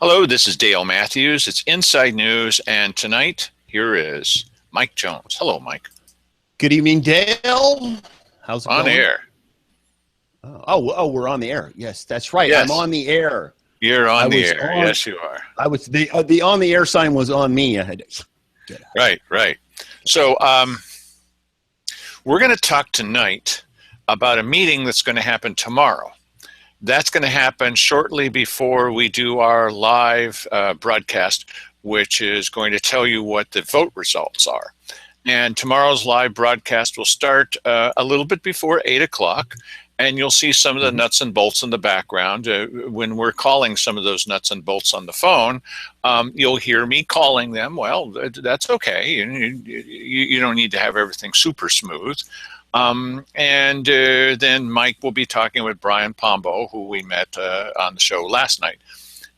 Hello, this is Dale Matthews. It's Inside News, and tonight here is Mike Jones. Hello, Mike. Good evening, Dale. How's it On going? air. We're on the air. Yes, that's right. Yes. I'm on the air. You're on the air. Yes, you are. I was the on the air sign was on me. I had to get out. Right. So we're going to talk tonight about a meeting that's going to happen tomorrow. That's going to happen shortly before we do our live broadcast, which is going to tell you what the vote results are. And tomorrow's live broadcast will start a little bit before 8 o'clock, and you'll see some of the nuts and bolts in the background. When we're calling some of those nuts and bolts on the phone, you'll hear me calling them. Well, that's okay. You don't need to have everything super smooth. Then Mike will be talking with Brian Pombo, who we met on the show last night.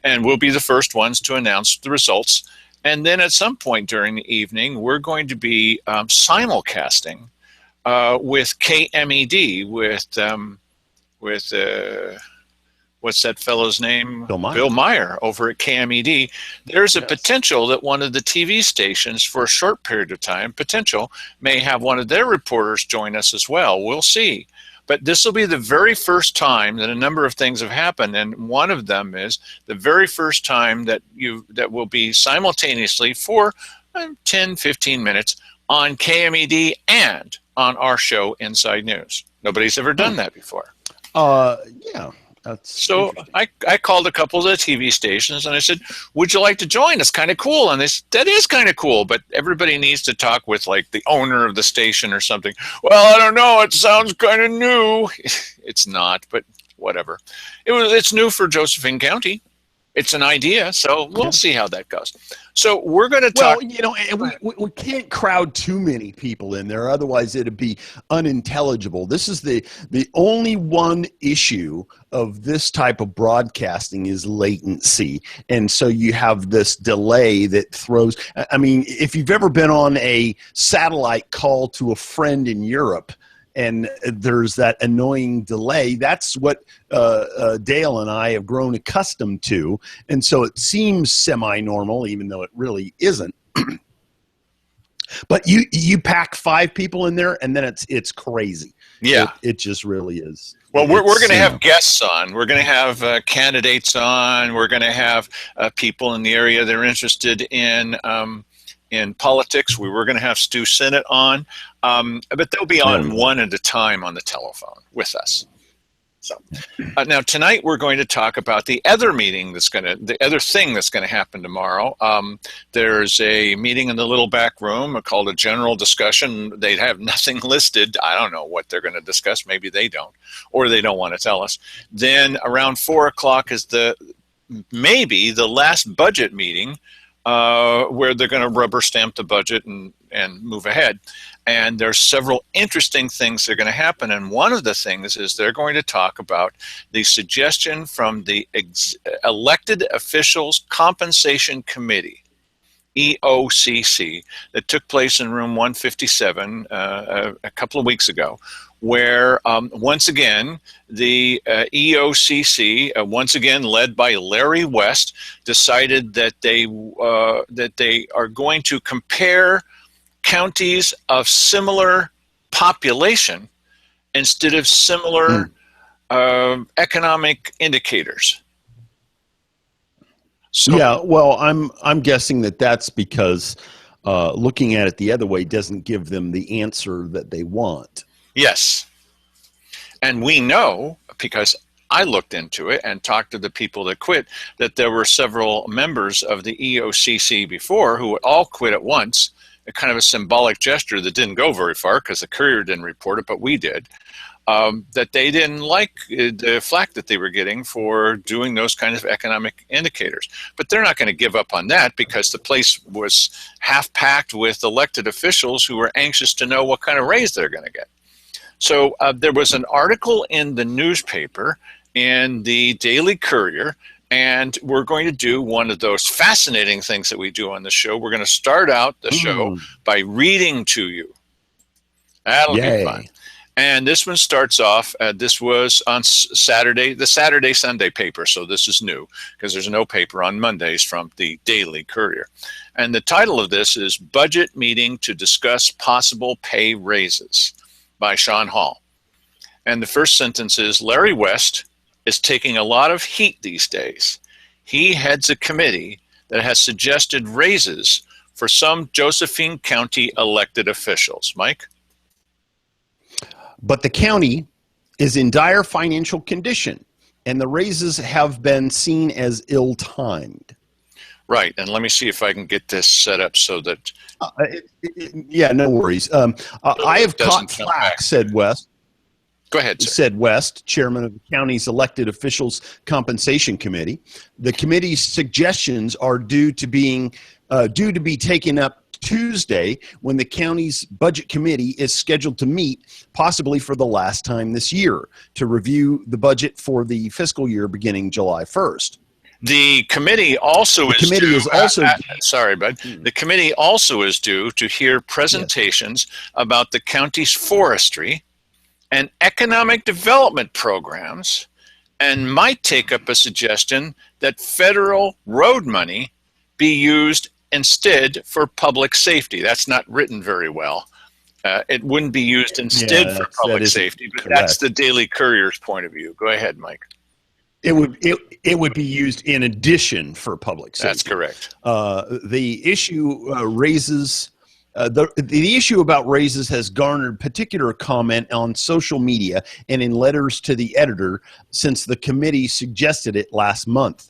And we'll be the first ones to announce the results. And then at some point during the evening, we're going to be simulcasting with KMED, with what's that fellow's name? Bill Meyer over at KMED. There's a potential that one of the TV stations for a short period of time, may have one of their reporters join us as well. We'll see. But this will be the very first time that a number of things have happened, and one of them is the very first time that will be simultaneously for 10, 15 minutes on KMED and on our show, Inside News. Nobody's ever done that before. Yeah. So I called a couple of the TV stations and I said, would you like to join? It's kind of cool. And they said, that is kind of cool, but everybody needs to talk with like the owner of the station or something. Well, I don't know. It sounds kind of new. It's not, but whatever. It's new for Josephine County. It's an idea, so we'll see how that goes. So we're going to talk. Well, and we can't crowd too many people in there, otherwise it'd be unintelligible. This is the only one issue of this type of broadcasting is latency, and so you have this delay that throws. I mean, if you've ever been on a satellite call to a friend in Europe, and there's that annoying delay. That's what Dale and I have grown accustomed to. And so it seems semi-normal, even though it really isn't. But you pack 5 people in there, and then it's crazy. Yeah. It just really is. Well, we're going to have guests on. We're going to have candidates on. We're going to have people in the area that are interested in politics. We were going to have Stu Sinnott on, but they'll be on one at a time on the telephone with us. So now tonight we're going to talk about the other thing that's going to happen tomorrow. There's a meeting in the little back room called a general discussion. They have nothing listed. I don't know what they're going to discuss. Maybe they don't, or they don't want to tell us. Then around 4 o'clock is maybe the last budget meeting, where they're going to rubber stamp the budget and move ahead. And there's several interesting things that are going to happen. And one of the things is they're going to talk about the suggestion from the Elected Officials Compensation Committee, EOCC, that took place in room 157 a couple of weeks ago, where once again, the EOCC, once again led by Larry West, decided that they are going to compare counties of similar population instead of similar economic indicators. So, yeah, well, I'm guessing that's because looking at it the other way doesn't give them the answer that they want. Yes. And we know, because I looked into it and talked to the people that quit, that there were several members of the EOCC before who all quit at once, a kind of a symbolic gesture that didn't go very far because the Courier didn't report it, but we did, that they didn't like the flack that they were getting for doing those kind of economic indicators. But they're not going to give up on that because the place was half-packed with elected officials who were anxious to know what kind of raise they're going to get. So there was an article in the newspaper, in the Daily Courier, and we're going to do one of those fascinating things that we do on the show. We're going to start out the show by reading to you. That'll be fun. And this one starts off, this was on Saturday, the Saturday Sunday paper. So this is new because there's no paper on Mondays from the Daily Courier. And the title of this is Budget Meeting to Discuss Possible Pay Raises by Sean Hall. And the first sentence is, Larry West is taking a lot of heat these days. He heads a committee that has suggested raises for some Josephine County elected officials. Mike? But the county is in dire financial condition, and the raises have been seen as ill-timed. Right, and let me see if I can get this set up so that... yeah, no worries. I have caught flack, said West. Go ahead, sir. Said West, chairman of the county's elected officials compensation committee. The committee's suggestions are due to be taken up Tuesday when the county's budget committee is scheduled to meet, possibly for the last time this year, to review the budget for the fiscal year beginning July 1st. The committee also is due, sorry, bud. The committee also is due to hear presentations about the county's forestry and economic development programs, and might take up a suggestion that federal road money be used instead for public safety. That's not written very well. It wouldn't be used instead for public safety, but that's the Daily Courier's point of view. Go ahead, Mike. It would be used in addition for public safety. That's correct. The issue raises the issue about raises has garnered particular comment on social media and in letters to the editor since the committee suggested it last month.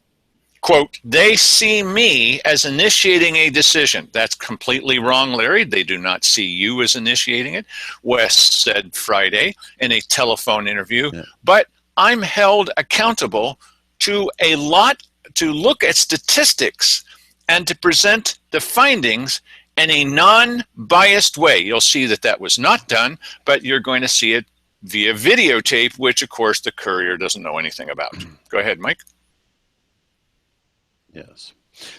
Quote, they see me as initiating a decision. That's completely wrong, Larry. They do not see you as initiating it, West said Friday in a telephone interview. Yeah. But I'm held accountable to look at statistics and to present the findings in a non-biased way. You'll see that that was not done, but you're going to see it via videotape, which, of course, the Courier doesn't know anything about. Go ahead, Mike. Yes.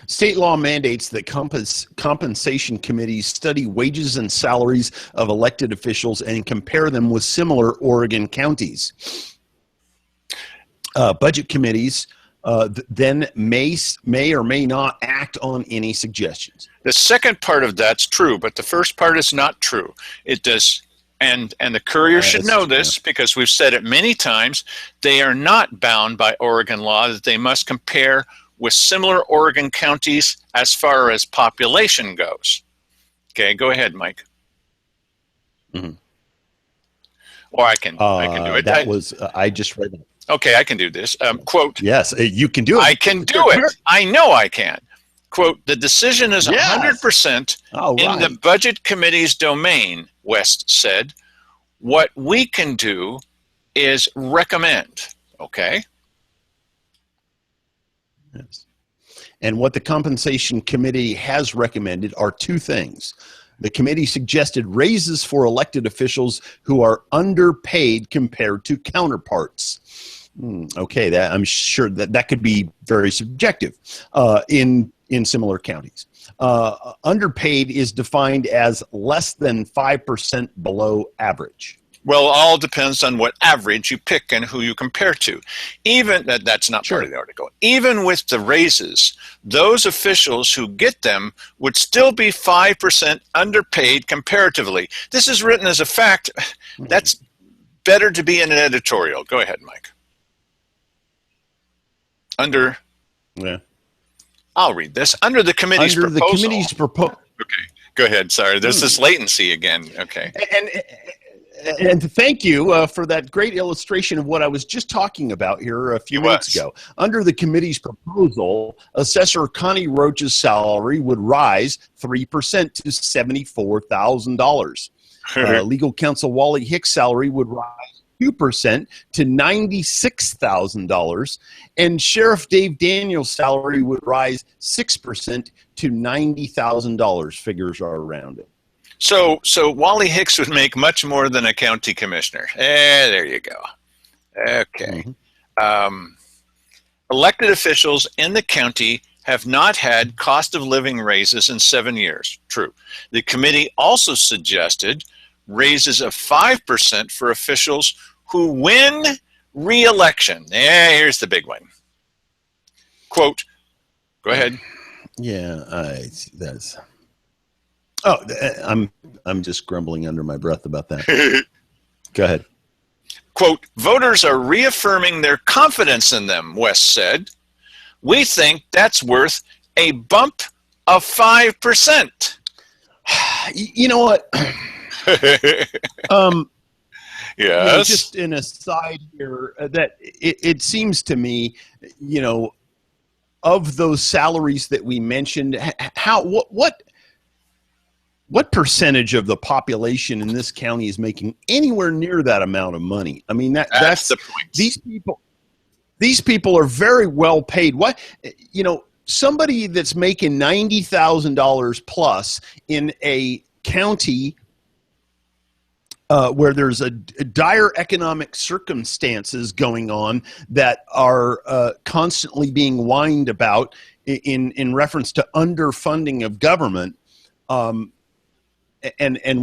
State law mandates that compensation committees study wages and salaries of elected officials and compare them with similar Oregon counties. Budget committees then may or may not act on any suggestions. The second part of that's true, but the first part is not true. It does, and the Courier should know this because we've said it many times. They are not bound by Oregon law that they must compare with similar Oregon counties as far as population goes. Okay, go ahead, Mike. Mm-hmm. Or I can do it. I just read that. Okay, I can do this. Quote. Yes, you can do it. I can do it. I know I can. Quote, the decision is 100% in the budget committee's domain, West said. What we can do is recommend, okay? Yes. And what the compensation committee has recommended are two things. The committee suggested raises for elected officials who are underpaid compared to counterparts. Okay, I'm sure that could be very subjective in similar counties. Underpaid is defined as less than 5% below average. Well, it all depends on what average you pick and who you compare to. Even that's not part of the article. Even with the raises, those officials who get them would still be 5% underpaid comparatively. This is written as a fact. That's better to be in an editorial. Go ahead, Mike. I'll read this. Under the committee's proposal. Okay, go ahead. Sorry, there's this latency again. Okay. And thank you for that great illustration of what I was just talking about here a few minutes ago. Under the committee's proposal, Assessor Connie Roach's salary would rise 3% to $74,000. Legal counsel Wally Hicks' salary would rise 2% to $96,000, and Sheriff Dave Daniels' salary would rise 6% to $90,000. Figures are rounded. So Wally Hicks would make much more than a county commissioner. There you go. Okay. Elected officials in the county have not had cost of living raises in 7 years. True. The committee also suggested raises of 5% for officials who win re-election. Here's the big one. Quote, go ahead. Yeah, that's. Oh, I'm just grumbling under my breath about that. Go ahead. Quote, voters are reaffirming their confidence in them, West said. We think that's worth a bump of 5%. You know what? Yes. You know, just an aside here, that it seems to me, you know, of those salaries that we mentioned, what percentage of the population in this county is making anywhere near that amount of money? I mean, that's the point. These people are very well paid. What, you know, somebody that's making $90,000 plus in a county where there's a dire economic circumstances going on that are constantly being whined about in reference to underfunding of government. And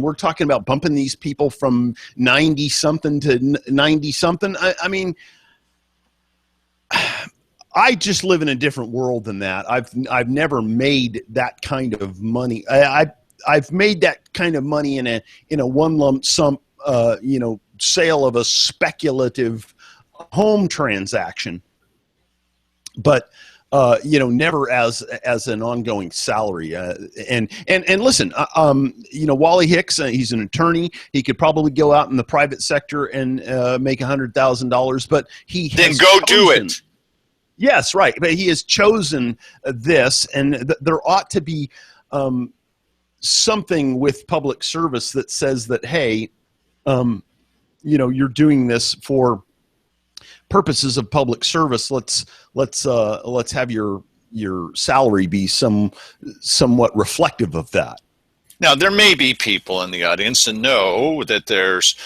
we're talking about bumping these people from 90 something to 90 something. I mean, I just live in a different world than that. I've never made that kind of money. I've made that kind of money in a one lump sum, you know, sale of a speculative home transaction, but you know, never as an ongoing salary. And listen, you know, Wally Hicks, he's an attorney. He could probably go out in the private sector and make $100,000, but he then go do it. Yes, right. But he has chosen this, and there ought to be something with public service that says that, hey, you know, you're doing this for purposes of public service. Let's have your salary be somewhat reflective of that. Now, there may be people in the audience that know that there's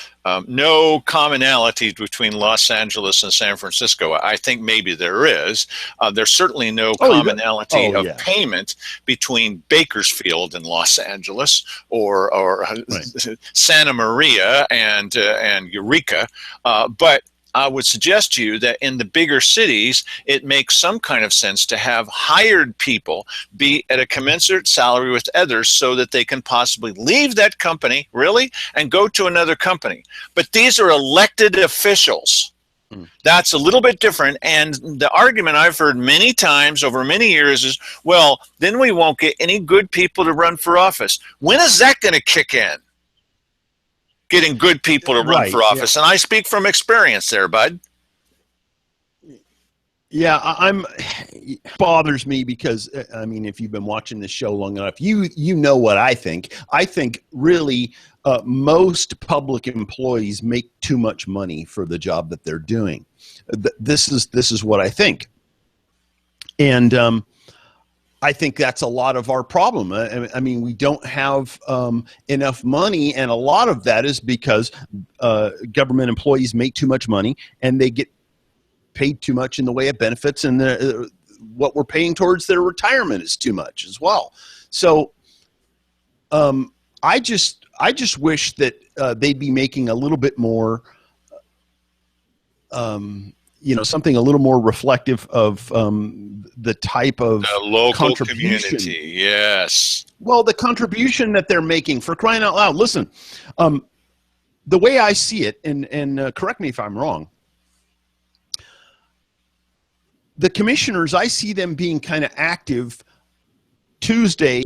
no commonality between Los Angeles and San Francisco. I think maybe there is. There's certainly no commonality of payment between Bakersfield and Los Angeles, or right. Santa Maria and Eureka, but I would suggest to you that in the bigger cities, it makes some kind of sense to have hired people be at a commensurate salary with others so that they can possibly leave that company, really, and go to another company. But these are elected officials. That's a little bit different. And the argument I've heard many times over many years is, well, then we won't get any good people to run for office. When is that going to kick in? Getting good people to run for office. Yeah. And I speak from experience there, bud. Yeah, it bothers me because, I mean, if you've been watching this show long enough, you know what I think. I think really most public employees make too much money for the job that they're doing. This is what I think. And I think that's a lot of our problem. I mean, we don't have enough money, and a lot of that is because government employees make too much money, and they get paid too much in the way of benefits, and what we're paying towards their retirement is too much as well. So I just wish that they'd be making a little bit more you know, something a little more reflective of the type of the local contribution. Community. Yes. Well, the contribution that they're making, for crying out loud. Listen, the way I see it, and correct me if I'm wrong, the commissioners, I see them being kind of active Tuesday.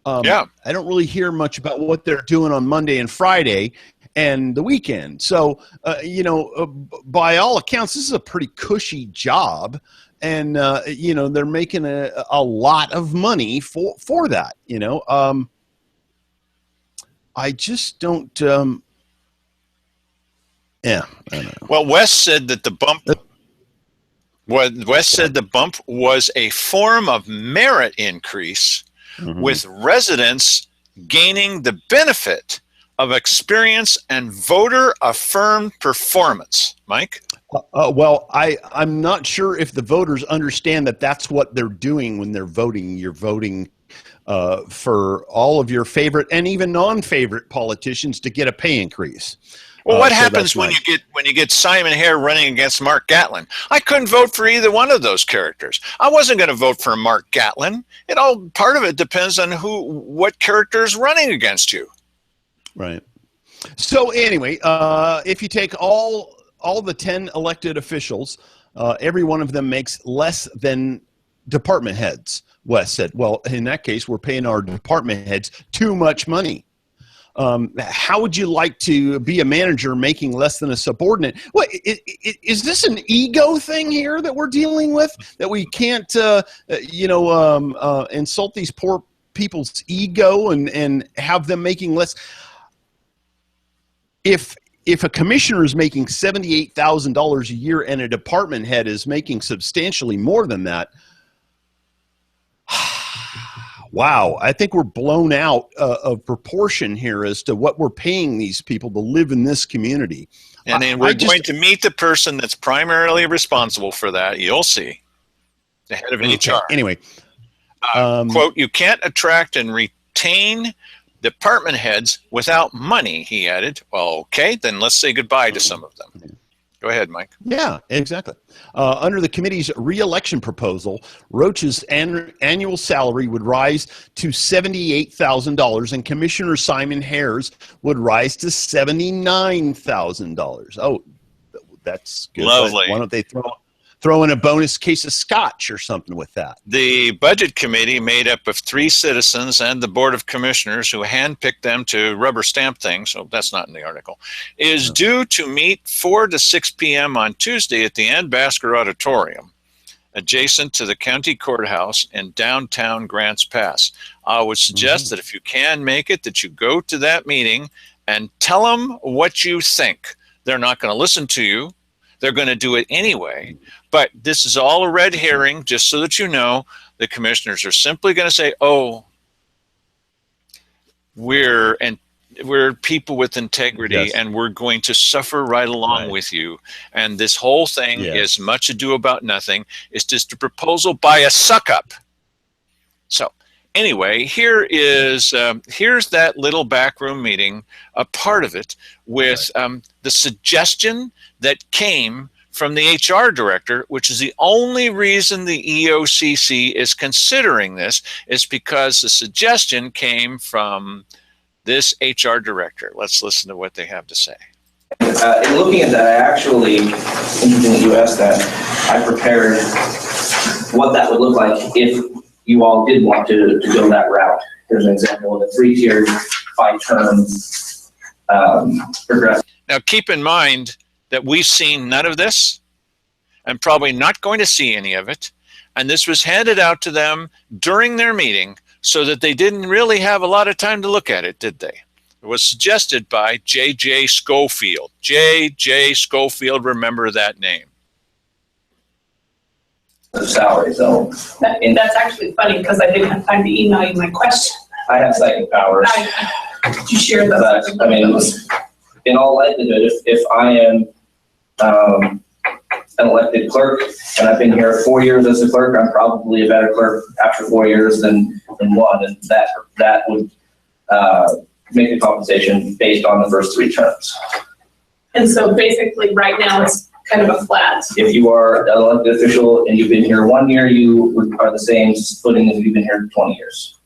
I don't really hear much about what they're doing on Monday and Friday and the weekend. So, you know, by all accounts, this is a pretty cushy job. And, you know, they're making a lot of money for that, you know. I just don't, I don't know. Well, West said that the bump was a form of merit increase, with residents gaining the benefit of experience and voter-affirmed performance. Mike? Well, I'm not sure if the voters understand that that's what they're doing when they're voting. You're voting for all of your favorite and even non-favorite politicians to get a pay increase. Well, what happens when you get Simon Hare running against Mark Gatlin? I couldn't vote for either one of those characters. I wasn't going to vote for Mark Gatlin. Part of it depends on what character is running against you. Right. So anyway, if you take all the 10 elected officials, every one of them makes less than department heads. Wes said, well, in that case, we're paying our department heads too much money. How would you like to be a manager making less than a subordinate? What is this an ego thing here that we're dealing with, that we can't, insult these poor people's ego and have them making less? If a commissioner is making $78,000 a year and a department head is making substantially more than that, wow, I think we're blown out of proportion here as to what we're paying these people to live in this community. And then we're going to meet the person that's primarily responsible for that. You'll see. The head of HR. Anyway. Quote, you can't attract and retain department heads without money, he added. Well, okay, then let's say goodbye to some of them. Go ahead, Mike. Yeah, exactly. Under the committee's re-election proposal, Roach's annual salary would rise to $78,000 and Commissioner Simon Hare's would rise to $79,000. Oh, that's good. Lovely. Why don't they throw in a bonus case of scotch or something with that? The Budget Committee, made up of 3 citizens and the Board of Commissioners who handpicked them to rubber stamp things, so that's not in the article, is due to meet 4 to 6 p.m. on Tuesday at the Ann Basker Auditorium, adjacent to the county courthouse in downtown Grants Pass. I would suggest that if you can make it, that you go to that meeting and tell them what you think. They're not going to listen to you. They're going to do it anyway. But this is all a red herring, just so that you know. The commissioners are simply going to say, oh, we're people with integrity, yes, and we're going to suffer right along with you. And this whole thing is much ado about nothing. It's just a proposal by a suck-up. So anyway, here's that little backroom meeting, a part of it, with the suggestion that came from the HR director, which is the only reason the EOCC is considering this, is because the suggestion came from this HR director. Let's listen to what they have to say. In looking at that, I actually, interesting that you asked that, I prepared what that would look like if you all did want to go that route. Here's an example of a 3-tiered, 5-term progressive. Now keep in mind that we've seen none of this and probably not going to see any of it. And this was handed out to them during their meeting so that they didn't really have a lot of time to look at it, did they? It was suggested by J.J. Schofield. J.J. Schofield, remember that name. The salary, so. That's actually funny because I didn't have time to email you my question. I have psychic powers. Did you share those? But, I mean, in all likelihood, if I am an elected clerk and I've been here 4 years as a clerk, I'm probably a better clerk after 4 years than 1, and that would make the compensation based on the first 3 terms. And so basically right now it's kind of a flat. If you are an elected official and you've been here 1 year, you are the same footing as if you've been here 20 years.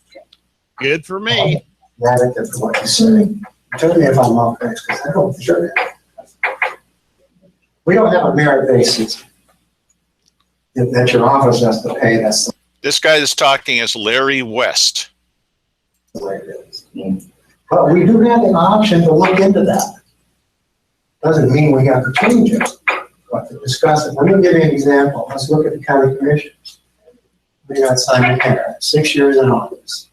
Good for me. Radical for what you're saying. Tell me if I'm off base, because I don't sure that. We don't have a merit basis that your office has to pay. That's This guy that's talking is Larry West. the way it is. But we do have an option to look into that. Doesn't mean we have to change it, but to discuss it. Let me give you an example. Let's look at the county commissioners. We got Simon Hare, 6 years in office.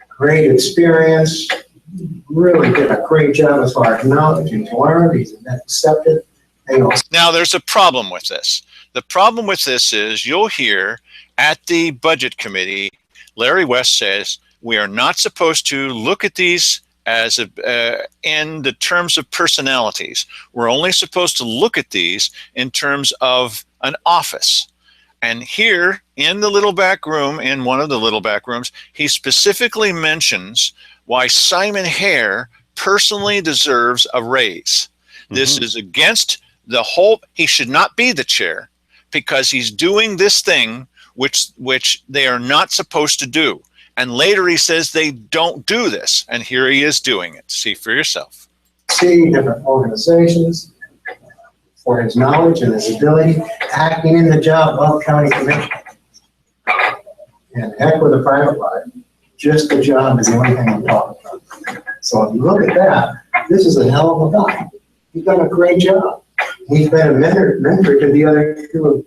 Great experience, really did a great job as far as knowledge. He's learned, he's accepted. Now, there's a problem with this. The problem with this is you'll hear at the Budget Committee, Larry West says, we are not supposed to look at these as in the terms of personalities. We're only supposed to look at these in terms of an office. And here in the little back room, in one of the little back rooms, he specifically mentions why Simon Hare personally deserves a raise. This is against the whole, he should not be the chair because he's doing this thing which they are not supposed to do. And later he says they don't do this, and here he is doing it. See for yourself. See different organizations for his knowledge and his ability, acting in the job of county commissioner. And heck with a private life, just the job is the only thing I'm talking about. So if you look at that, this is a hell of a guy. He's done a great job. He's been a mentor to the other two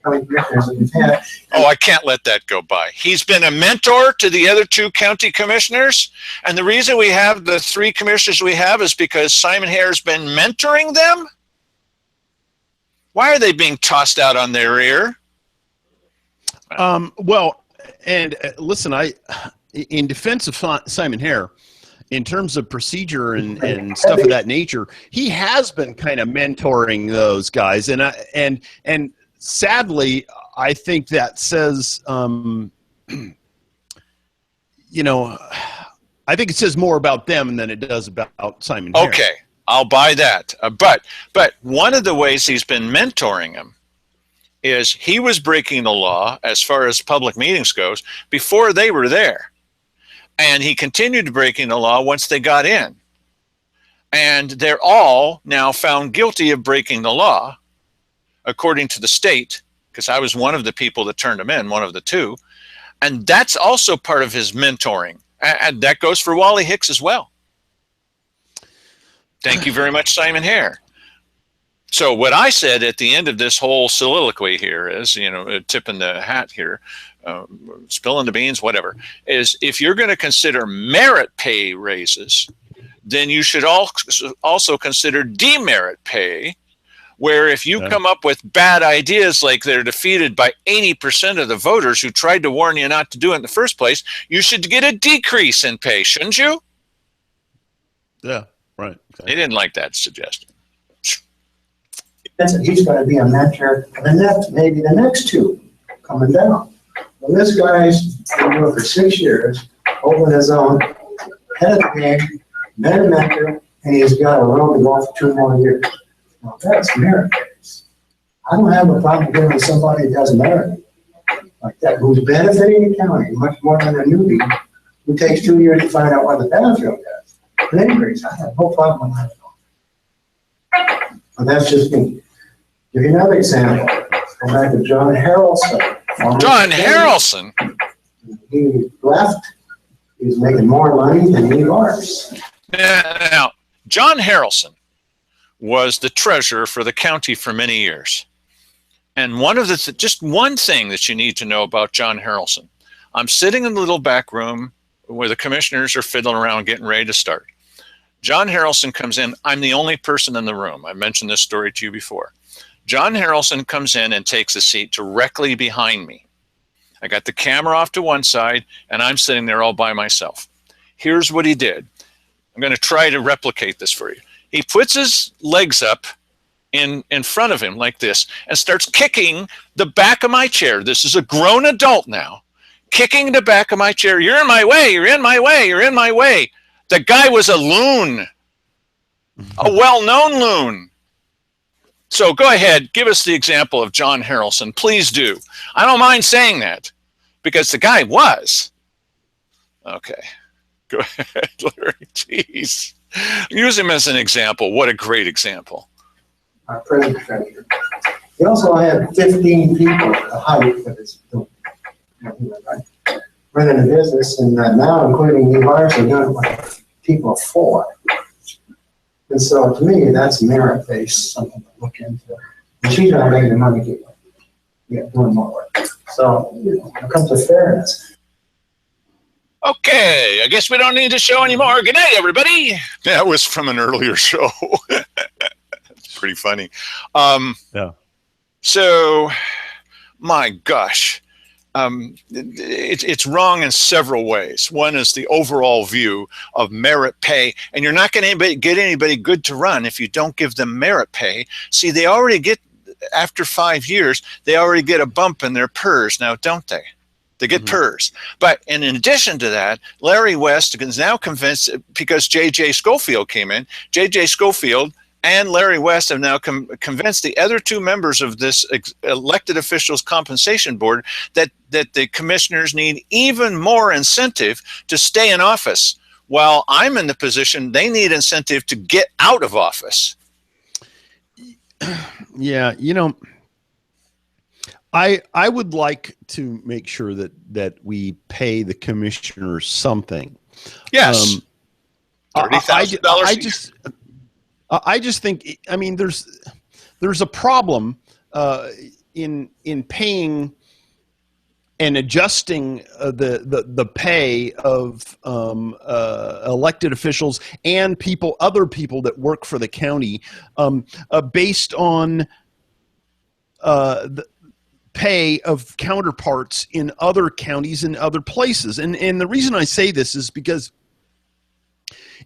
county commissioners that we've had. Oh, I can't let that go by. He's been a mentor to the other two county commissioners. And the reason we have the three commissioners we have is because Simon Hare's been mentoring them. Why are they being tossed out on their ear? Well, and listen, in defense of Simon Hare, in terms of procedure and stuff of that nature, he has been kind of mentoring those guys, and sadly, I think that says, you know, I think it says more about them than it does about Simon Hare. Okay, I'll buy that. But one of the ways he's been mentoring him is he was breaking the law as far as public meetings goes before they were there. And he continued breaking the law once they got in. And they're all now found guilty of breaking the law, according to the state, because I was one of the people that turned him in, one of the two. And that's also part of his mentoring. And that goes for Wally Hicks as well. Thank you very much, Simon Hare. So what I said at the end of this whole soliloquy here is, you know, tipping the hat here, spilling the beans, whatever, is if you're going to consider merit pay raises, then you should also consider demerit pay, where if you come up with bad ideas like they're defeated by 80% of the voters who tried to warn you not to do it in the first place, you should get a decrease in pay, shouldn't you? Yeah, right. Okay. They didn't like that suggestion. He's going to be a mentor for maybe the next two coming down. Well, this guy's been doing it for 6 years, holding his own, head of the game, been a mentor, and he's got a road to go for 2 more years. Now, that's merit based. I don't have a problem giving somebody that has merit like that, who's benefiting the county much more than a newbie who takes 2 years to find out what the battlefield is. An increase, I have no problem with that at all. But that's just me. Give you another example. Go back to John Harrelson. John Harrelson? He left. He's making more money than he was. Now, John Harrelson was the treasurer for the county for many years. And one of the, just one thing that you need to know about John Harrelson. I'm sitting in the little back room where the commissioners are fiddling around getting ready to start. John Harrelson comes in. I'm the only person in the room. I've mentioned this story to you before. John Harrelson comes in and takes a seat directly behind me. I got the camera off to one side, and I'm sitting there all by myself. Here's what he did. I'm going to try to replicate this for you. He puts his legs up in front of him like this and starts kicking the back of my chair. This is a grown adult now, kicking the back of my chair. You're in my way. You're in my way. You're in my way. The guy was a loon, a well-known loon. So go ahead, give us the example of John Harrelson. Please do. I don't mind saying that because the guy was. Okay, go ahead, Larry. Jeez. Use him as an example. What a great example. Our present treasurer. He also had 15 people at the height of his running a business, and now, including me, largely done it with people of 4. And so, to me, that's merit-based, something to look into. And she's not making the money keep doing more work. So, you know, when it comes to fairness. Okay, I guess we don't need to show anymore. Good night, everybody. That was from an earlier show. It's pretty funny. Yeah. So, my gosh. It's wrong in several ways. One is the overall view of merit pay, and you're not going to get anybody good to run if you don't give them merit pay. See, they already get after 5 years, they already get a bump in their PERS now, don't they? They get PERS. But in addition to that, Larry West is now convinced, because J.J. Schofield came in, J.J. Schofield and Larry West have now convinced the other two members of this elected officials compensation board that the commissioners need even more incentive to stay in office, while I'm in the position they need incentive to get out of office. Yeah, you know, I would like to make sure that we pay the commissioners something. Yes. $30,000. I just think, I mean, there's a problem in paying and adjusting the pay of elected officials and other people that work for the county based on the pay of counterparts in other counties and other places. And the reason I say this is because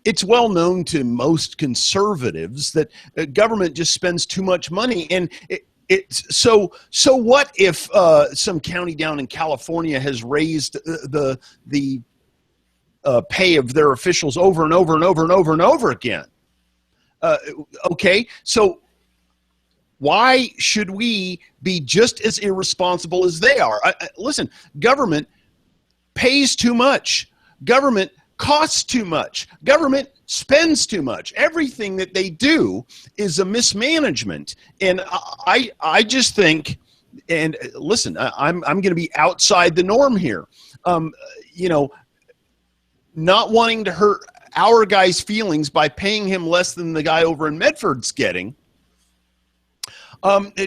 it's well known to most conservatives that government just spends too much money. And so what if some county down in California has raised the pay of their officials over and over and over and over and over again? Okay, so why should we be just as irresponsible as they are? Listen, government pays too much. Government costs too much. Government spends too much. Everything that they do is a mismanagement. And I just think, and listen, I'm going to be outside the norm here. You know, not wanting to hurt our guy's feelings by paying him less than the guy over in Medford's getting.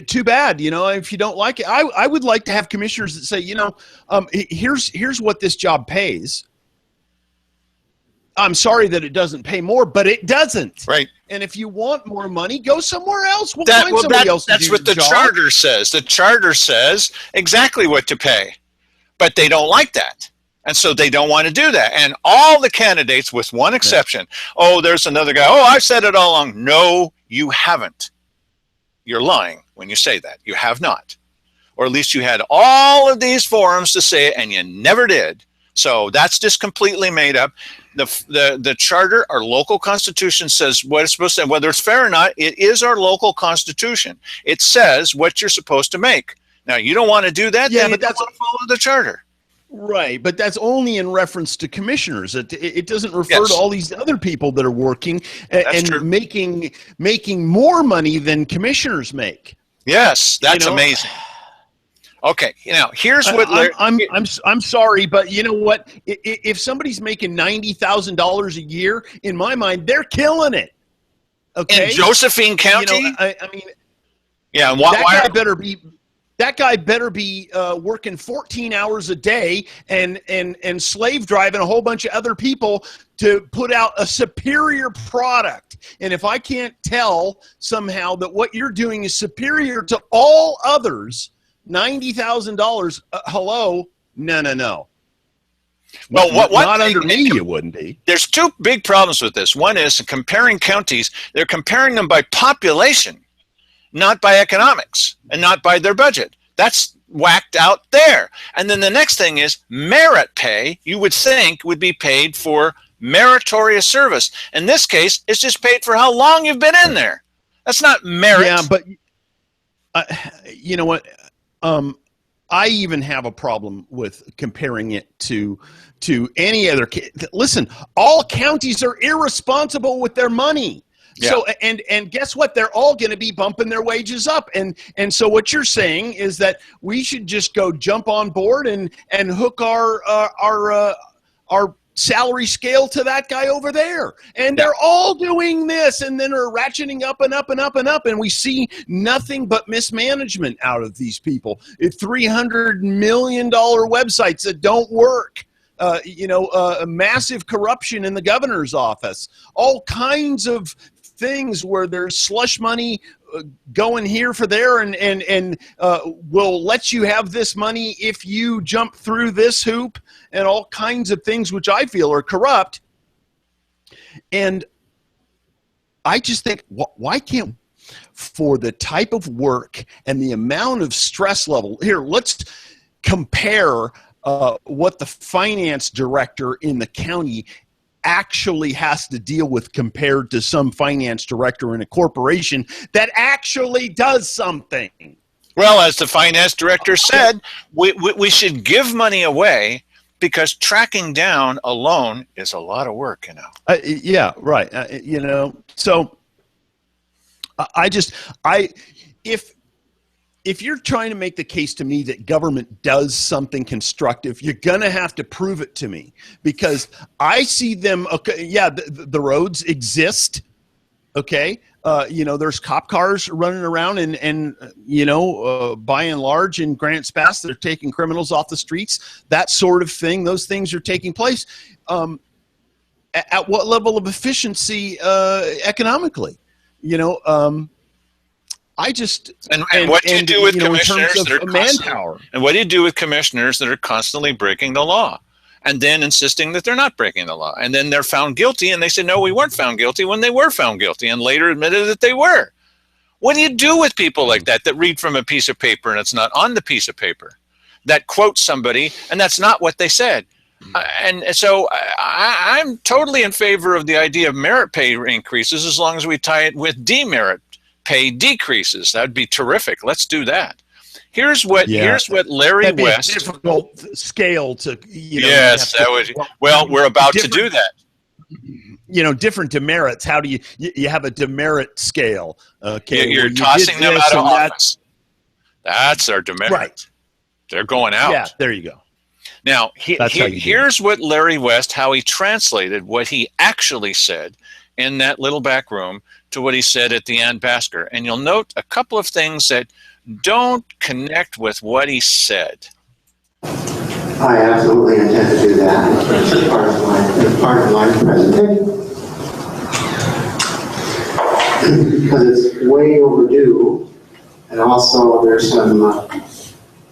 Too bad, you know, if you don't like it. I would like to have commissioners that say, you know, here's what this job pays. I'm sorry that it doesn't pay more, but it doesn't. Right. And if you want more money, go somewhere else. We'll find somebody else to do That's what the job. charter says. The charter says exactly what to pay, but they don't like that. And so they don't want to do that. And all the candidates, with one exception, oh, there's another guy. Oh, I've said it all along. No, you haven't. You're lying when you say that. You have not. Or at least you had all of these forums to say it, and you never did. So that's just completely made up. The charter, our local constitution, says what it's supposed to, whether it's fair or not, it is our local constitution. It says what you're supposed to make. Now, you don't want to do that, then you don't want to follow the charter. Right, but that's only in reference to commissioners. It doesn't refer to all these other people that are working and making more money than commissioners make. Yes, that's amazing. Okay, now here's what I'm sorry, but you know what? If somebody's making $90,000 a year, in my mind, they're killing it. Okay, in Josephine County. You know, I mean, yeah, and that guy better be working 14 hours a day and slave driving a whole bunch of other people to put out a superior product. And if I can't tell somehow that what you're doing is superior to all others, $90,000, hello, no. Well, not under me, it wouldn't be. There's two big problems with this. One is comparing counties. They're comparing them by population, not by economics, and not by their budget. That's whacked out there. And then the next thing is merit pay, you would think would be paid for meritorious service. In this case, it's just paid for how long you've been in there. That's not merit. Yeah, but you know what? I even have a problem with comparing it to any other. Listen, all counties are irresponsible with their money. Yeah. So and guess what? They're all going to be bumping their wages up. And so what you're saying is that we should just go jump on board and hook our salary scale to that guy over there. And they're all doing this, and then are ratcheting up and up and up and up. And we see nothing but mismanagement out of these people. $300 million websites that don't work. Massive corruption in the governor's office. All kinds of things where there's slush money going here for there and will let you have this money if you jump through this hoop, and all kinds of things which I feel are corrupt. And I just think, why can't for the type of work and the amount of stress level. Here, let's compare what the finance director in the county actually has to deal with compared to some finance director in a corporation that actually does something. Well, as the finance director said, we should give money away because tracking down a loan is a lot of work, you know. Yeah, right. You know, so if you're trying to make the case to me that government does something constructive, you're going to have to prove it to me, because I see them. Okay, yeah, the roads exist. Okay. You know, there's cop cars running around and you know, by and large in Grants Pass, they're taking criminals off the streets, that sort of thing. Those things are taking place. At what level of efficiency economically? You know, I just and what do you do with commissioners that are manpower? And what do you do with commissioners that are constantly breaking the law, and then insisting that they're not breaking the law, and then they're found guilty, and they say no, we weren't found guilty when they were found guilty, and later admitted that they were? What do you do with people like that read from a piece of paper and it's not on the piece of paper, that quote somebody and that's not what they said? And so I'm totally in favor of the idea of merit pay increases as long as we tie it with demerit pay decreases. That'd be terrific. Let's do that. Here's what Larry That'd be West. a difficult scale to. You know, yes, that would. Well, we're about to do that. You know, different demerits. How do you have a demerit scale? Okay, you're tossing them out of office. That's our demerit. Right. They're going out. Yeah, there you go. Now, here's what Larry West, how he translated what he actually said in that little back room to what he said at the Ann Basker. And you'll note a couple of things that don't connect with what he said. I absolutely intend to do that as part of my presentation. Because it's way overdue, and also there's some,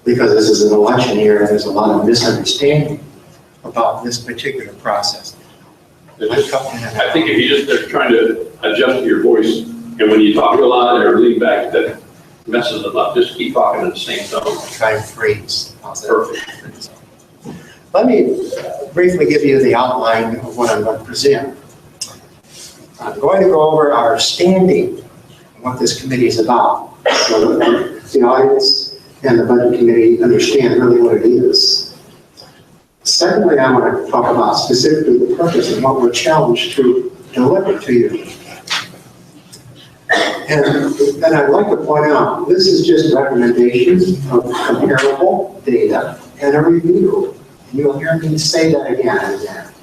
because this is an election year, there's a lot of misunderstanding about this particular process. I think if you just are trying to adjust your voice, and when you talk a lot or lean back, that messes it up. Just keep talking in the same tone. Try and freeze. Perfect. Let me briefly give you the outline of what I'm going to present. I'm going to go over our standing and what this committee is about, so that the audience and the budget committee understand really what it is. Secondly, I want to talk about specifically the purpose and what we're challenged to deliver to you. And I'd like to point out, this is just recommendations of comparable data and a review. And you'll hear me say that again and again.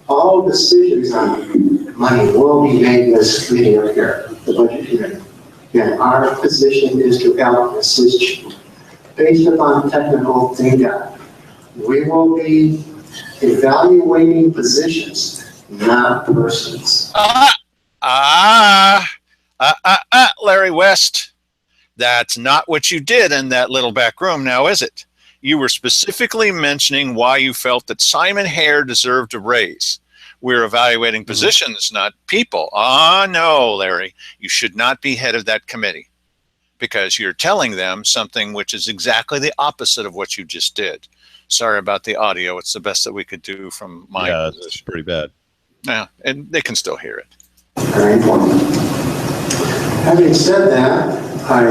All decisions on money will be made in this committee up here, the budget committee. And our position is to help assist you based upon technical data. We will be evaluating positions, not persons. Larry West, that's not what you did in that little back room, now is it? You were specifically mentioning why you felt that Simon Hare deserved a raise. We're evaluating positions, not people. No, Larry, you should not be head of that committee, because you're telling them something which is exactly the opposite of what you just did. Sorry about the audio. It's the best that we could do from my position. It's pretty bad. Yeah, and they can still hear it. Very important. Having said that, I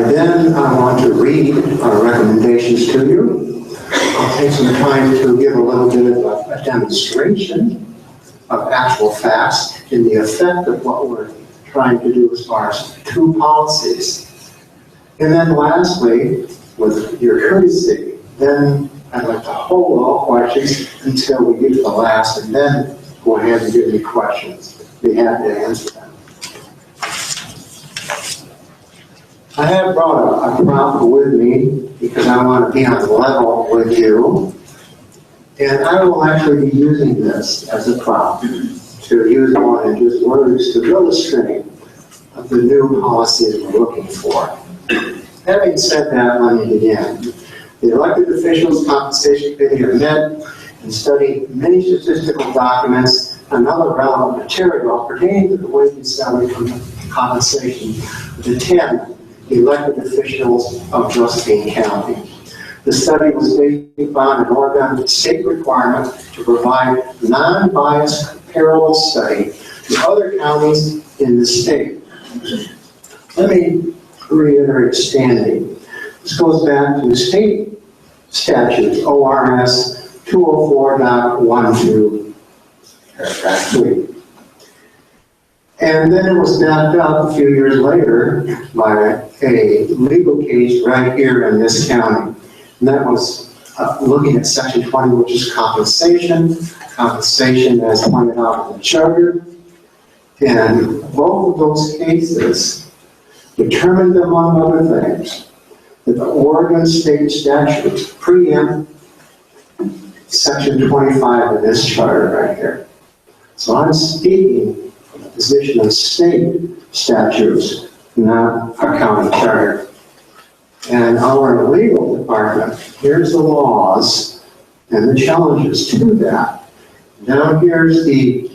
want to read our recommendations to you. I'll take some time to give a little bit of a demonstration of actual facts in the effect of what we're trying to do as far as two policies. And then lastly, with your courtesy, then I'd like to hold all questions until we get to the last, and then go ahead and give me questions. Be happy to answer them. I have brought a prompt with me because I want to be on level with you. And I will actually be using this as a prompt to use one and just words to illustrate the new policies we're looking for. Having said that, let me begin. The elected officials' compensation committee have met and studied many statistical documents and other relevant material pertaining to the wage and salary compensation of the 10 elected officials of Josephine County. The study was based upon an Oregon state requirement to provide non-biased comparable study to other counties in the state. Let me reiterate standing. This goes back to state statutes, ORS 204.12, paragraph 3. And then it was backed up a few years later by a legal case right here in this county. And that was looking at section 20, which is compensation. Compensation as pointed out in the charter. And both of those cases determined, among other things, that the Oregon state statutes preempt section 25 of this charter right here. So I'm speaking from the position of state statutes, not our county charter. And our legal department, here's the laws and the challenges to that. Now here's the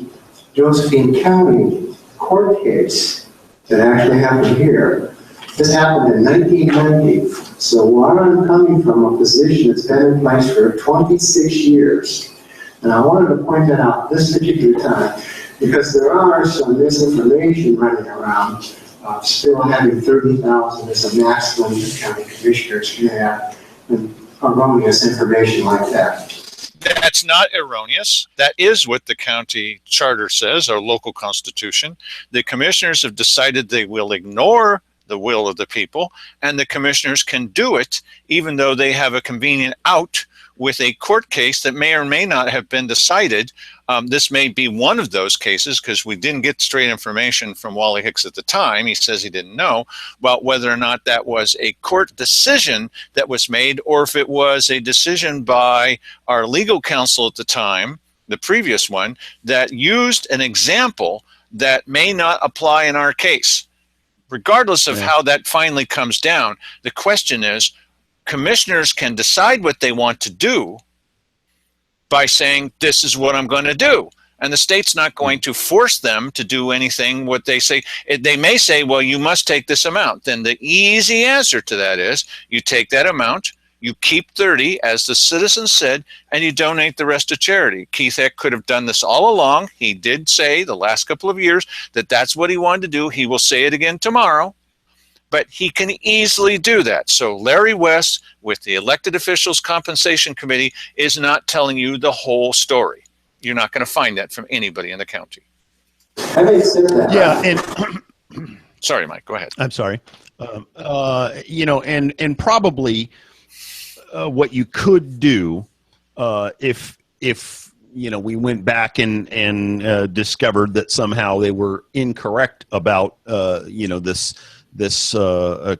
Josephine County court case that actually happened here. This happened in 1990. So where I'm coming from, a position that's been in place for 26 years. And I wanted to point that out this particular time because there are some misinformation running around. Still having 30,000 as a maximum the county commissioners can have, and erroneous information like that. That's not erroneous. That is what the county charter says, our local constitution. The commissioners have decided they will ignore the will of the people, and the commissioners can do it even though they have a convenient out with a court case that may or may not have been decided. This may be one of those cases because we didn't get straight information from Wally Hicks at the time. He says he didn't know about whether or not that was a court decision that was made or if it was a decision by our legal counsel at the time, the previous one, that used an example that may not apply in our case. Regardless of how that finally comes down, the question is, commissioners can decide what they want to do by saying, this is what I'm going to do. And the state's not going to force them to do anything what they say. They may say, well, you must take this amount. Then the easy answer to that is you take that amount, you keep 30, as the citizen said, and you donate the rest to charity. Keith Heck could have done this all along. He did say the last couple of years that that's what he wanted to do. He will say it again tomorrow. But he can easily do that. So Larry West with the Elected Officials Compensation Committee is not telling you the whole story. You're not going to find that from anybody in the county. Having said that, Yeah, and sorry, Mike, go ahead. I'm sorry. And probably what you could do if we went back and discovered that somehow they were incorrect about this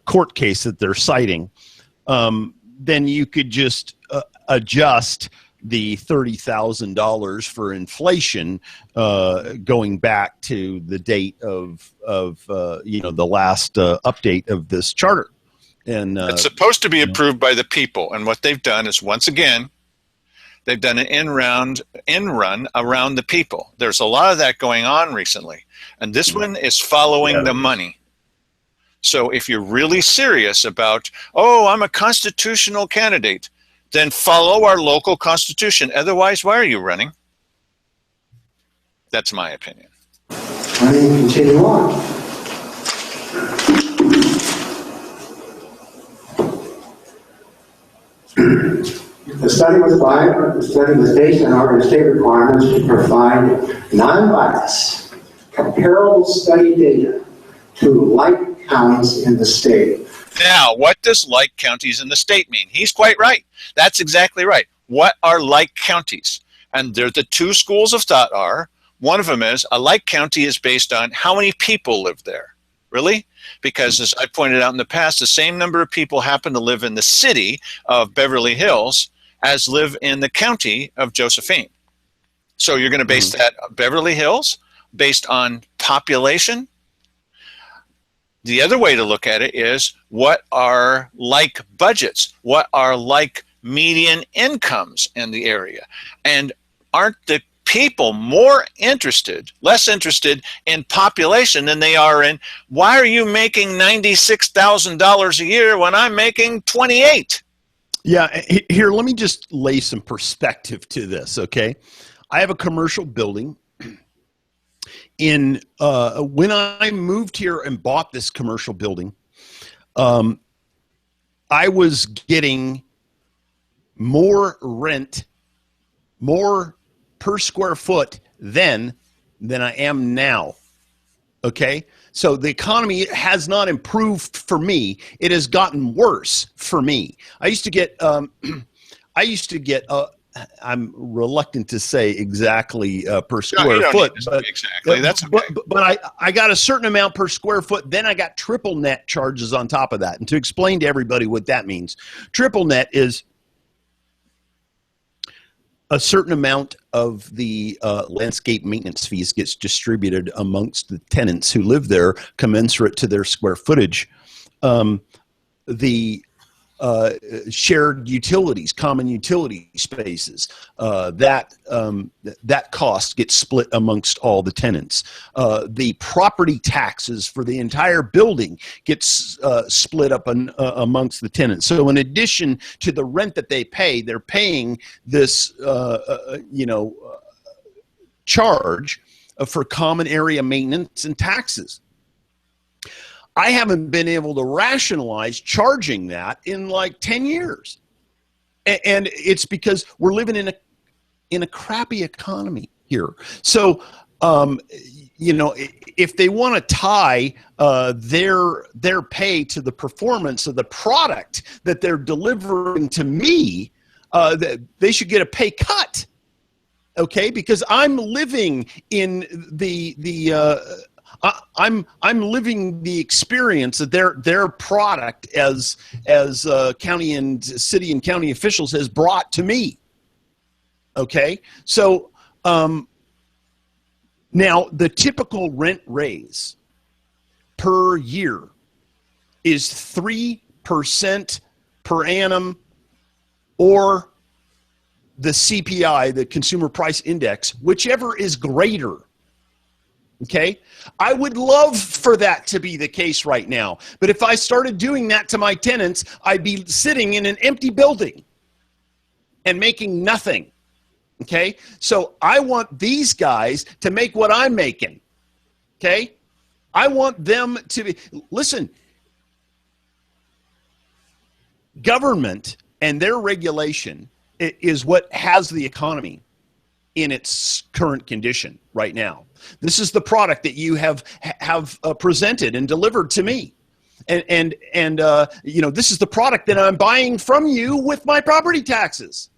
court case that they're citing, then you could just adjust the $30,000 for inflation going back to the date of the last update of this charter. And it's supposed to be approved by the people, and what they've done is, once again, they've done an end run around the people. There's a lot of that going on recently, and this one is following the money. So if you're really serious about, I'm a constitutional candidate, then follow our local constitution. Otherwise, why are you running? That's my opinion. Let me continue on. The study was based on Oregon state requirements to provide non-biased, comparable study data to like counties in the state. Now, what does like counties in the state mean? He's quite right. That's exactly right. What are like counties? And the two schools of thought are, one of them is a like county is based on how many people live there. Really? Because as I pointed out in the past, the same number of people happen to live in the city of Beverly Hills as live in the county of Josephine. So you're going to base that Beverly Hills based on population. The other way to look at it is, what are like budgets? What are like median incomes in the area? And aren't the people more interested, less interested in population than they are in, why are you making $96,000 a year when I'm making 28? Yeah, here, let me just lay some perspective to this, okay? I have a commercial building. When I moved here and bought this commercial building, I was getting more rent, more per square foot then than I am now. Okay? So the economy has not improved for me. It has gotten worse for me. I used to get, I'm reluctant to say exactly per square foot. But, exactly. That's okay. But I got a certain amount per square foot. Then I got triple net charges on top of that. And to explain to everybody what that means, triple net is a certain amount of the landscape maintenance fees gets distributed amongst the tenants who live there, commensurate to their square footage. The shared utilities, common utility spaces, that cost gets split amongst all the tenants. The property taxes for the entire building gets split up amongst the tenants. So in addition to the rent that they pay, they're paying this, charge for common area maintenance and taxes. I haven't been able to rationalize charging that in like 10 years. And it's because we're living in a crappy economy here. So, if they want to tie their pay to the performance of the product that they're delivering to me, they should get a pay cut. Okay? Because I'm living in I'm living the experience that their product as county and city and county officials has brought to me. Okay, so now the typical rent raise per year is 3% per annum, or the CPI, the Consumer Price Index, whichever is greater. Okay, I would love for that to be the case right now. But if I started doing that to my tenants, I'd be sitting in an empty building and making nothing. Okay, so I want these guys to make what I'm making. Okay, I want them to be, listen, government and their regulation is what has the economy in its current condition right now. This is the product that you have presented and delivered to me. And this is the product that I'm buying from you with my property taxes.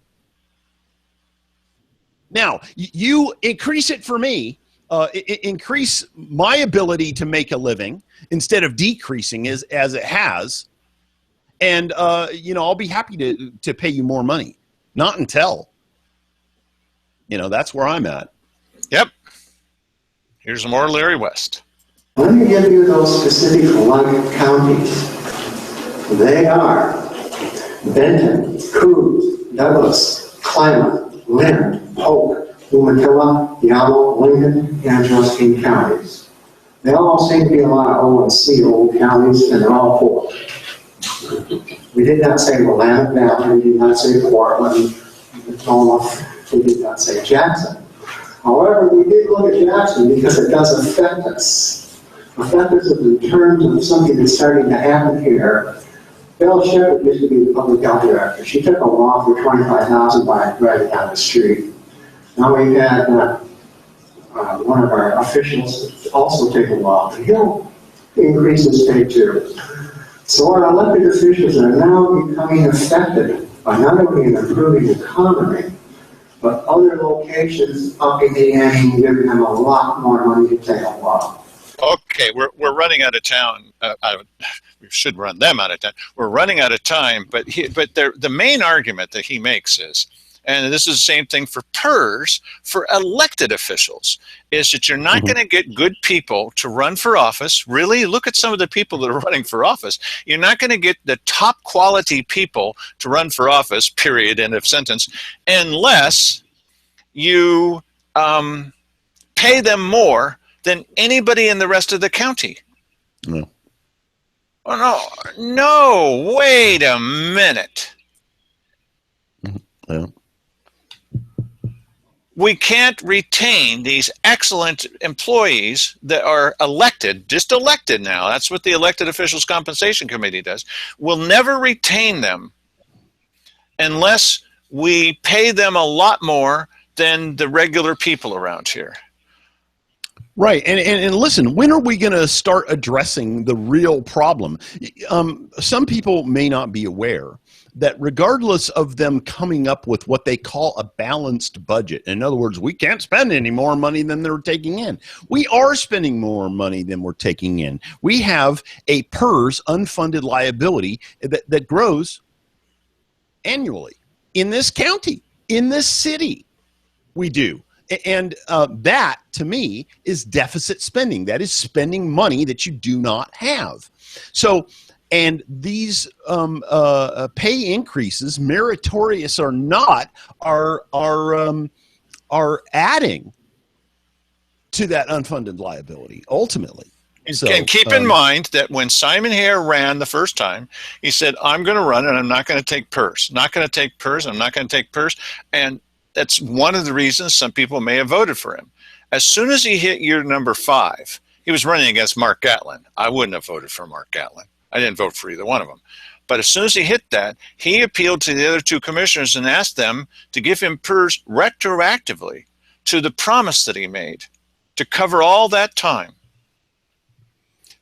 Now, you increase it for me, increase my ability to make a living instead of decreasing as it has. And, I'll be happy to pay you more money. Not until, that's where I'm at. Yep. Here's more Larry West. Let me give you those specific counties. They are Benton, Cruz, Douglas, Klamath, Lynn, Polk, Umatilla, Yalo, Lincoln, and Josephine counties. They all seem to be a lot of O and C old counties, and they're all poor. We did not say Willamette Valley, we did not say Portland, we did not say Jackson. However, we did look at Jackson because it does affect us. Affect us in terms of something that's starting to happen here. Bill Shepard used to be the public health director. She took a law for $25,000 by driving down the street. Now we've had one of our officials also take a law, and he'll increase his pay too. So our elected officials are now becoming affected by not only an improving economy, but other locations upping the ante and giving them a lot more money to take a walk. Okay, we're running out of town. We should run them out of time. We're running out of time, but the main argument that he makes is, and this is the same thing for PERS, for elected officials, is that you're not going to get good people to run for office. Really, look at some of the people that are running for office. You're not going to get the top quality people to run for office, period, end of sentence, unless you pay them more than anybody in the rest of the county. No. Oh, no, wait a minute. Yeah. We can't retain these excellent employees that are elected, just elected now. That's what the Elected Officials Compensation Committee does. We'll never retain them unless we pay them a lot more than the regular people around here. Right. And listen, when are we going to start addressing the real problem? Some people may not be aware that regardless of them coming up with what they call a balanced budget, in other words, we can't spend any more money than they're taking in. We are spending more money than we're taking in. We have a PERS, unfunded liability, that grows annually in this county, in this city. We do. And that, to me, is deficit spending. That is spending money that you do not have. So, and these pay increases, meritorious or not, are adding to that unfunded liability ultimately. So, and keep in mind that when Simon Hare ran the first time, he said, "I'm going to run and I'm not going to take PERS. Not going to take PERS. I'm not going to take PERS." And that's one of the reasons some people may have voted for him. As soon as he hit year number 5, he was running against Mark Gatlin. I wouldn't have voted for Mark Gatlin. I didn't vote for either one of them. But as soon as he hit that, he appealed to the other 2 commissioners and asked them to give him PERS retroactively to the promise that he made to cover all that time.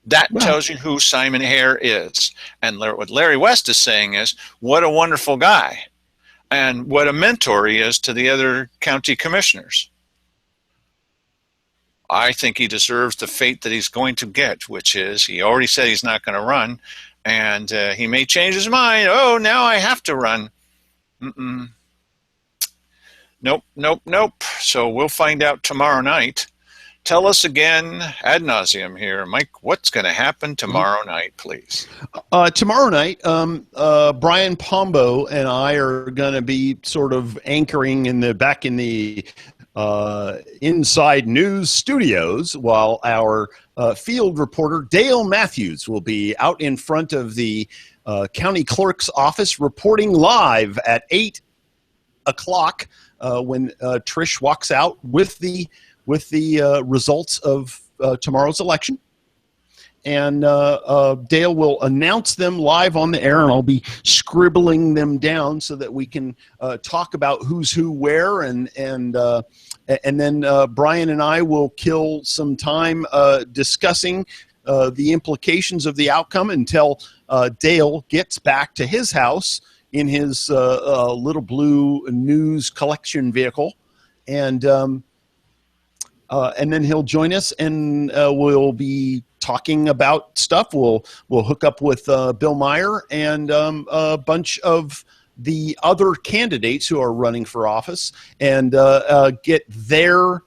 That tells you who Simon Hare is. And what Larry West is saying is, what a wonderful guy. And what a mentor he is to the other county commissioners. I think he deserves the fate that he's going to get, which is he already said he's not going to run, and he may change his mind. Oh, now I have to run. Nope. So we'll find out tomorrow night. Tell us again ad nauseum here, Mike, what's going to happen tomorrow night, please? Tomorrow night, Brian Pombo and I are going to be sort of anchoring back in the Inside News studios, while our field reporter Dale Matthews will be out in front of the county clerk's office reporting live at 8 o'clock when Trish walks out with the results of tomorrow's election. And Dale will announce them live on the air, and I'll be scribbling them down so that we can talk about who's who where, and then Brian and I will kill some time discussing the implications of the outcome until Dale gets back to his house in his little blue news collection vehicle, and then he'll join us, and we'll be talking about stuff. We'll hook up with Bill Meyer and a bunch of the other candidates who are running for office, and get their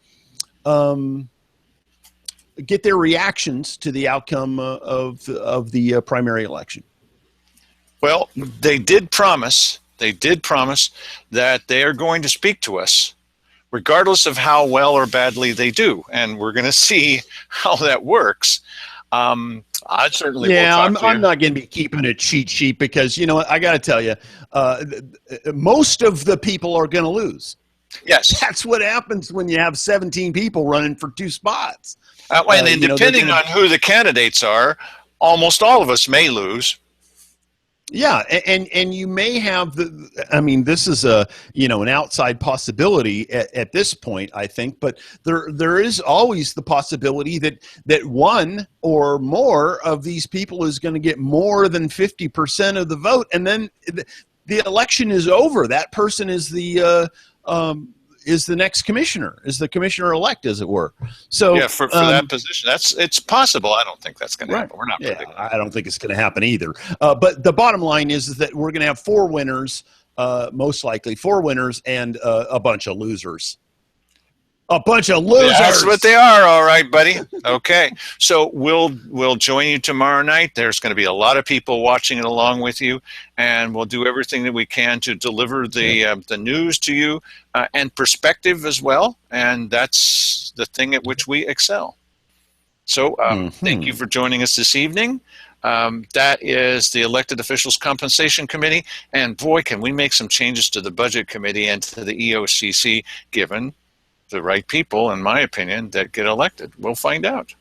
reactions to the outcome of the primary election. Well, they did promise that they are going to speak to us, regardless of how well or badly they do, and we're going to see how that works. I certainly will talk to you. I'm not going to be keeping a cheat sheet, because you know what, I got to tell you, most of the people are going to lose. Yes, that's what happens when you have 17 people running for 2 spots. And then depending on who the candidates are, almost all of us may lose. Yeah, and you may have this is an outside possibility at this point, I think, but there is always the possibility that one or more of these people is going to get more than 50% of the vote, and then the election is over. That person is the next commissioner, is the commissioner-elect, as it were. So yeah, for that position, it's possible. I don't think that's going to happen. We're not predicting. I don't think it's going to happen either. But the bottom line is that we're going to have 4 winners, most likely 4 winners, and a bunch of losers. A bunch of losers. That's what they are, all right, buddy. Okay, so we'll join you tomorrow night. There's going to be a lot of people watching it along with you, and we'll do everything that we can to deliver the news to you and perspective as well. And that's the thing at which we excel. So thank you for joining us this evening. That is the Elected Officials Compensation Committee, and boy, can we make some changes to the Budget Committee and to the EOCC given the right people, in my opinion, that get elected. We'll find out.